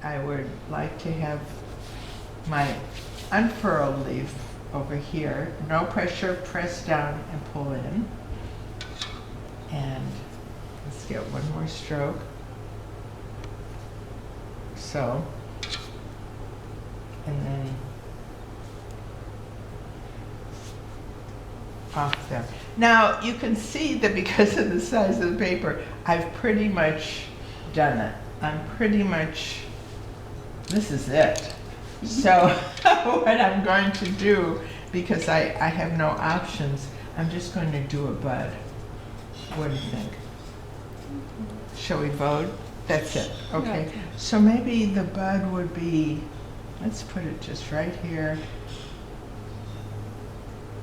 I would like to have my unfurled leaf over here. No pressure, press down and pull in. And let's get one more stroke. So, and then off there. Now you can see that because of the size of the paper, I've pretty much done it. I'm pretty much, this is it. So what I'm going to do, because I have no options, I'm just going to do a bud. What do you think? Shall we vote? That's it, okay. Okay. So maybe the bud would be, let's put it just right here.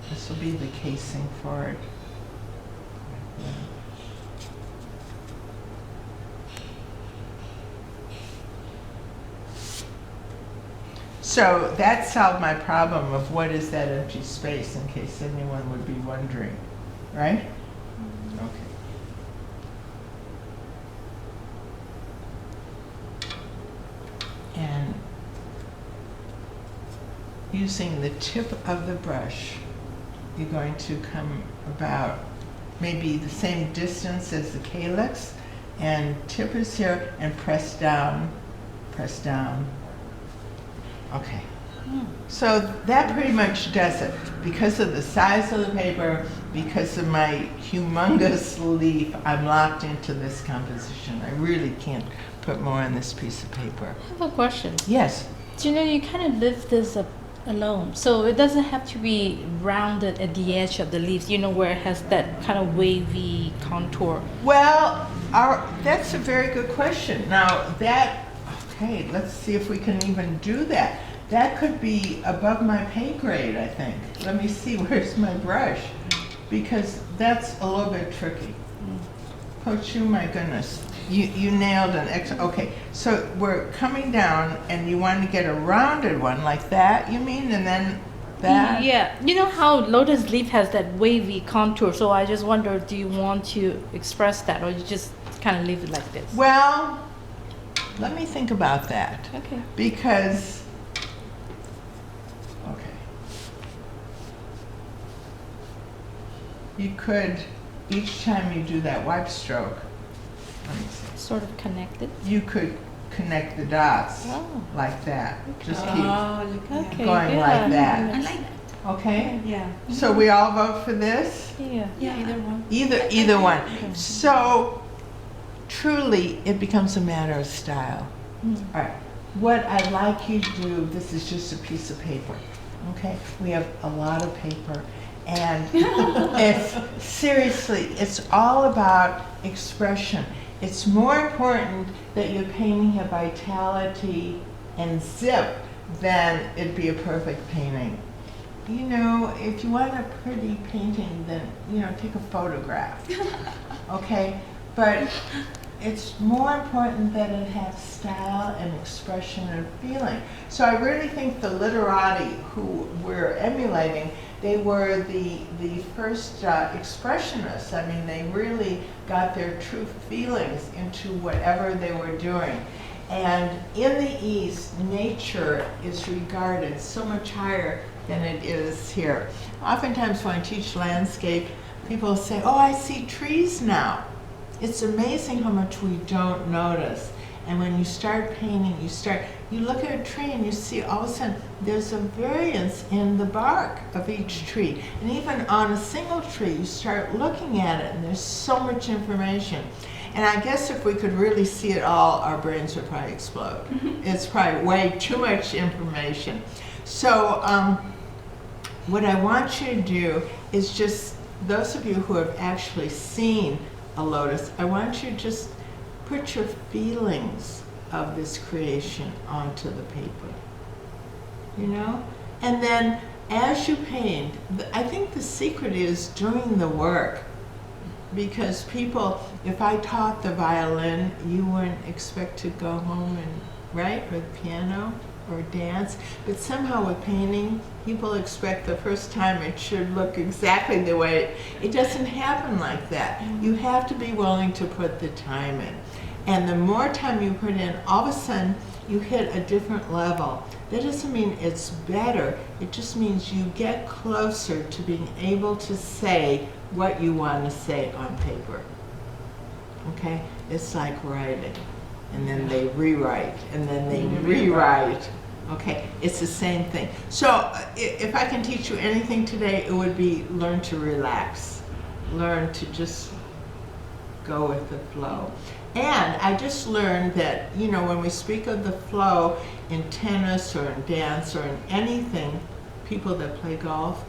This will be the casing for it. So that solved my problem of what is that empty space, in case anyone would be wondering, right? Okay. And using the tip of the brush, you're going to come about maybe the same distance as the calyx, and tip is here, and press down, press down. Okay. So that pretty much does it. Because of the size of the paper, because of my humongous leaf, I'm locked into this composition. I really can't put more on this piece of paper. I have a question. Yes. Do you know you kind of lift this up alone, so it doesn't have to be rounded at the edge of the leaves, you know, where it has that kind of wavy contour? Well, that's a very good question. Now that, okay, let's see if we can even do that. That could be above my pay grade, I think. Let me see, where's my brush? Because that's a little bit tricky. Pochu, my goodness, you nailed an okay, so we're coming down and you want to get a rounded one like that, you mean, and then that? Yeah, you know how lotus leaf has that wavy contour, so I just wonder, do you want to express that, or you just kind of leave it like this? Well, let me think about that. Okay. Because, okay. You could, each time you do that wipe stroke, let me see. Sort of connected. You could connect the dots Oh. like that. Just keep Okay. going yeah. like that. I like that. Okay? Yeah. So we all vote for this? Yeah. Yeah, either one. Either one. So truly, it becomes a matter of style. All right. What I'd like you to do, this is just a piece of paper. Okay? We have a lot of paper. And it's seriously, it's all about expression. It's more important that your painting have vitality and zip than it'd be a perfect painting. You know, if you want a pretty painting, then, you know, take a photograph. Okay? But it's more important that it have style and expression and feeling. So I really think the literati who we're emulating, they were the first expressionists. I mean, they really got their true feelings into whatever they were doing. And in the East, nature is regarded so much higher than it is here. Oftentimes when I teach landscape, people say, oh, I see trees now. It's amazing how much we don't notice. And when you start painting, you look at a tree and you see all of a sudden there's a variance in the bark of each tree. And even on a single tree, you start looking at it and there's so much information. And I guess if we could really see it all, our brains would probably explode. It's probably way too much information. So what I want you to do is just, those of you who have actually seen a lotus, I want you to just put your feelings of this creation onto the paper, you know? And then as you paint, I think the secret is doing the work. Because people, if I taught the violin, you wouldn't expect to go home and write, or the piano, or dance. But somehow with painting, people expect the first time it should look exactly the way it doesn't happen like that. You have to be willing to put the time in. And the more time you put in, all of a sudden, you hit a different level. That doesn't mean it's better. It just means you get closer to being able to say what you want to say on paper. Okay? It's like writing. And then they rewrite, and then they rewrite. Okay? It's the same thing. So if I can teach you anything today, it would be learn to relax. Learn to just go with the flow. And I just learned that, you know, when we speak of the flow in tennis or in dance or in anything, people that play golf,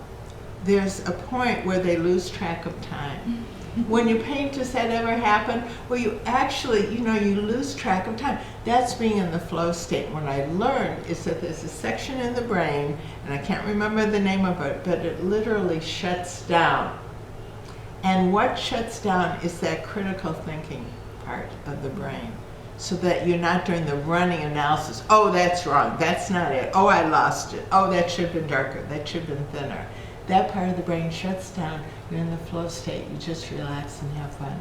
there's a point where they lose track of time. When you paint, does that ever happen? Well, you actually, you know, you lose track of time. That's being in the flow state. What I learned is that there's a section in the brain, and I can't remember the name of it, but it literally shuts down. And what shuts down is that critical thinking part of the brain, so that you're not doing the running analysis. Oh, that's wrong. That's not it. Oh, I lost it. Oh, that should have been darker. That should have been thinner. That part of the brain shuts down. You're in the flow state. You just relax and have fun.